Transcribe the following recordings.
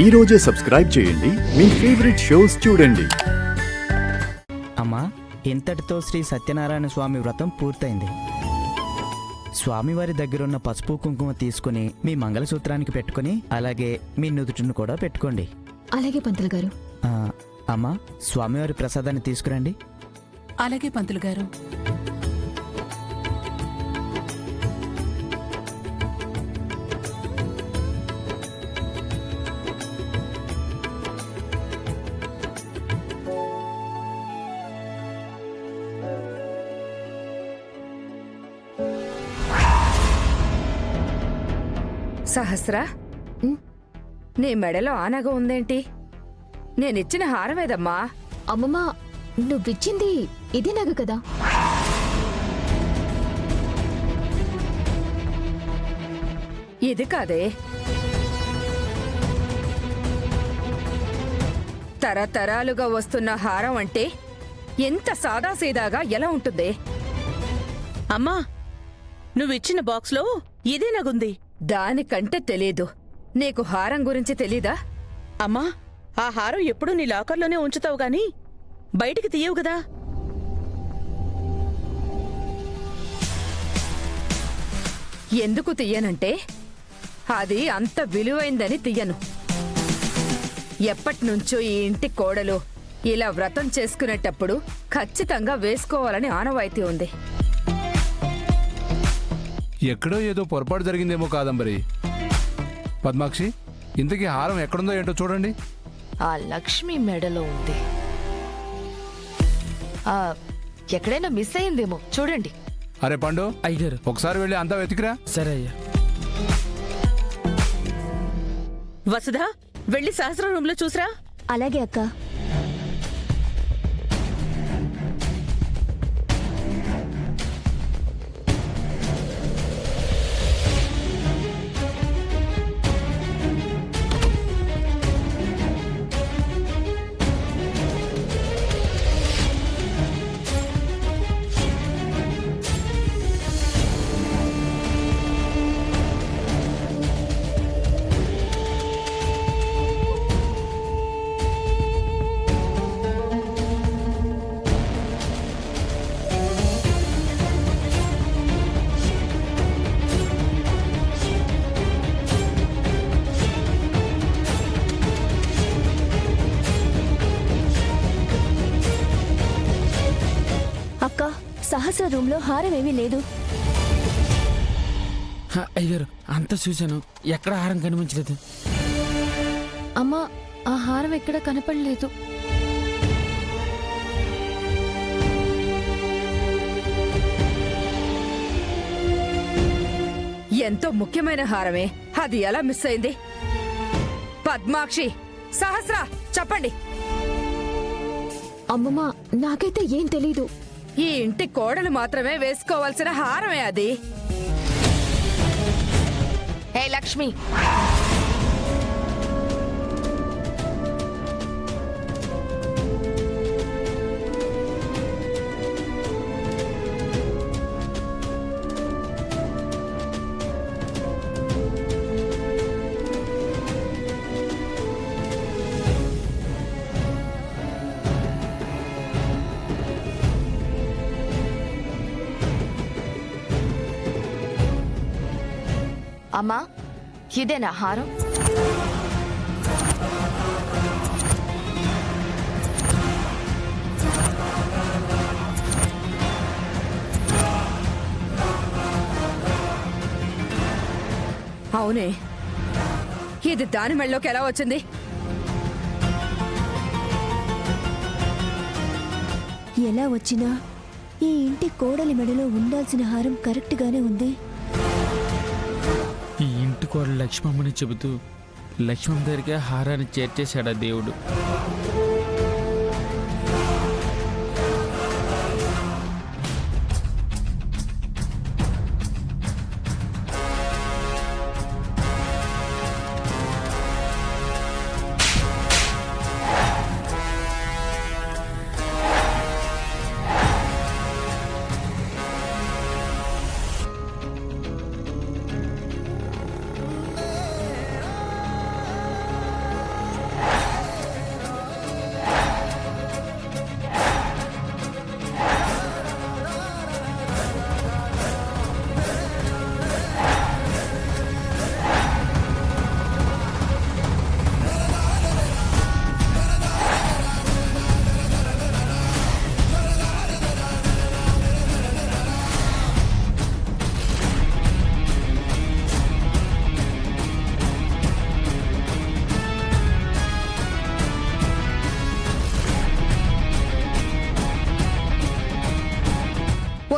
ఈ రోజే సబ్స్క్రైబ్ చేయండి, మీ ఫేవరెట్ షోస్ చూడండి. అమ్మా, ఇంతటితో శ్రీ సత్యనారాయణ స్వామి వ్రతం పూర్తయింది. స్వామివారి దగ్గరున్న పసుపు కుంకుమ తీసుకుని మీ మంగళసూత్రానికి పెట్టుకుని అలాగే మీ నుదుటిని కూడా పెట్టుకోండి. అలాగే పంతులు గారు. అమ్మా, స్వామివారి ప్రసాదాన్ని తీసుకురండి. అలాగే పంతులు గారు. సహస్ర, నీ మెడలో ఆనగ ఉందేంటి? నేనిచ్చిన హారమేదమ్మా? అమ్మమ్మ, నువ్విచ్చింది ఇది నగ కదా? ఇది కాదే. తరతరాలుగా వస్తున్న హారం అంటే ఎంత సాదాసీదాగా ఎలా ఉంటుంది? అమ్మా, నువ్విచ్చిన బాక్స్లో ఇదే నగుంది. దానికంటే తెలీదు. నీకు హారం గురించి తెలీదా? అమ్మా, ఆ హారం ఎప్పుడూ నీ లాకర్లోనే ఉంచుతావు గాని బయటికి తీయవు గదా. ఎందుకు తీయనంటే అది అంత విలువైందని తీయను. ఎప్పటినుంచో ఈ ఇంటి కోడలు ఇలా వ్రతం చేసుకునేటప్పుడు ఖచ్చితంగా వేసుకోవాలని ఆనవాయితీ ఉంది. ఎక్కడో ఏదో పొరపాటు జరిగిందేమో కాదంబరి. పద్మాక్షి, ఇంతకీ హారం ఎక్కడుందో ఏంటో చూడండి. ఆ లక్ష్మి మెడలో ఉంది. ఎక్కడైనా మిస్ అయిందేమో చూడండి. అరే పండు, అయ్యారు ఒకసారి వెళ్ళి అంతా వెతికిరా. సరే అయ్యా. వసుధా, వెళ్ళి సహస్ర రూమ్ లో చూసిరా. అలాగే అక్క. అక్క, సహస్ర రూమ్ లో హారం ఏమీ లేదు. అయ్యారు, అంత చూశాను, ఎక్కడ హారం కనిపించలేదు. అమ్మా, ఆ హారం ఎక్కడ కనపడలేదు. ఎంతో ముఖ్యమైన హారమే, అది ఎలా మిస్ అయింది? పద్మాక్షి, సహస్ర, చెప్పండి. అమ్మమ్మ, నాకైతే ఏం తెలీదు. ఈ ఇంటి కోడలు మాత్రమే వేసుకోవాల్సిన హారమే అది. హే లక్ష్మి, అమ్మా, ఇదేనా హారం? అవునే, ఇది దాని మెళ్ళలోకి ఎలా వచ్చింది? ఎలా వచ్చినా ఈ ఇంటి కోడలి మెడలో ఉండాల్సిన హారం కరెక్ట్ గానే ఉంది. ఈ ఇంటి కోడ లక్ష్మమ్మని చెబుతూ లక్ష్మమ్మ దగ్గరికి హారాన్ని చేర్చేశాడా దేవుడు.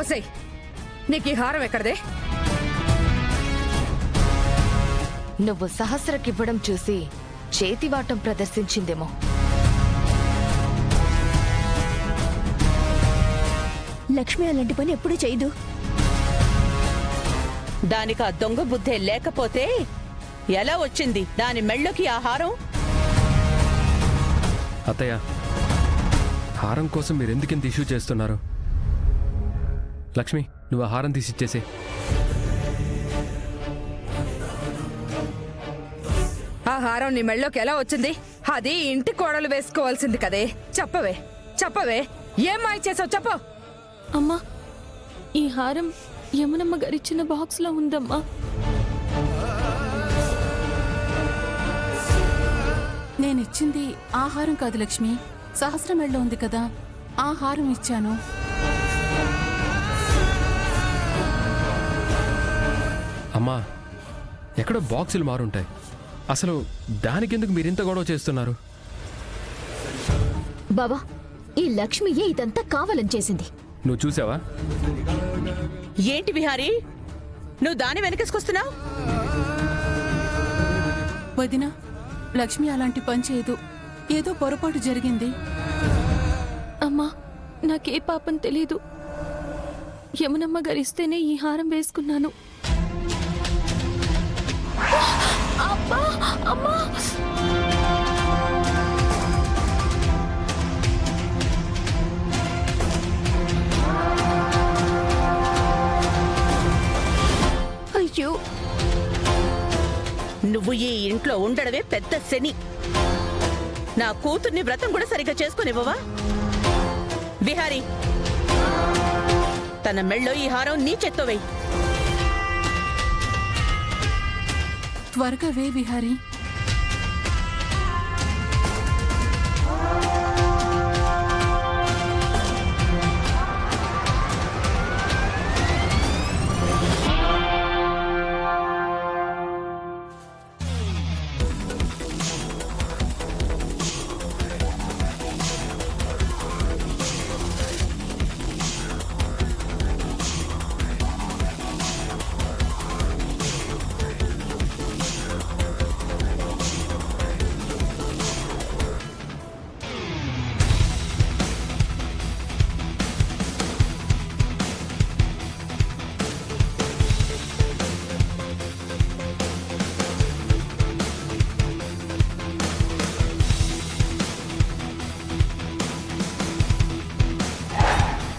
ఒసై, నీకు ఈ హారం ఎక్కడదే? నువ్వు సహస్రకివ్వడం చూసి చేతివాటం ప్రదర్శించిందేమో. లక్ష్మి అలాంటి పని ఎప్పుడూ చేయదు. దానికి ఆ దొంగ బుద్ధే లేకపోతే ఎలా వచ్చింది దాని మెళ్ళోకి ఆ హారం? అత్తయ్య, హారం కోసం మీరు ఎందుకింత ఇష్యూ చేస్తున్నారు? లక్ష్మి, నువ్వు ఆ హారం తీసిచ్చేసే. ఆ హారం నీ మెళ్ళోకి ఎలా వచ్చింది? అది ఇంటి కోడలు వేసుకోవాల్సింది కదే. చెప్పవే, చెప్పవే, ఏం మాయ చేసావు చెప్పు. అమ్మా, ఈ హారం యమునమ్మ గారిచ్చిన బాక్స్లో ఉందమ్మా. నేనిచ్చింది ఆ హారం కాదు లక్ష్మి, సహస్రమెళ్ళో ఉంది కదా, ఆ హారం ఇచ్చాను. అమ్మా, ఎక్కడో బాక్సులు మారుంటాయి. అసలు దానికెందుకు మీరింత గొడవ చేస్తున్నారు? బాబా, ఈ లక్ష్మియే ఇదంతా కావాలని చేసింది. నువ్వు చూసావా? ఏంటి విహారీ, నువ్వు దాని వెనకేసుకొస్తున్నావు? వదినా, లక్ష్మి అలాంటి పని చేయదు. ఏదో పొరపాటు జరిగింది. అమ్మా, నాకే పాపం తెలీదు. యమునమ్మ గారు ఇస్తేనే ఈ హారం వేసుకున్నాను. అబ్బా, అమ్మా! అయ్యో, నువ్వు ఈ ఇంట్లో ఉండడమే పెద్ద శని. నా కూతుర్ని వ్రతం కూడా సరిగ్గా చేసుకునివ్వవా? విహారీ, తన మెళ్ళో ఈ హారం నీ చేత్తో వెయ్యి. త్వరగా వే విహారీ.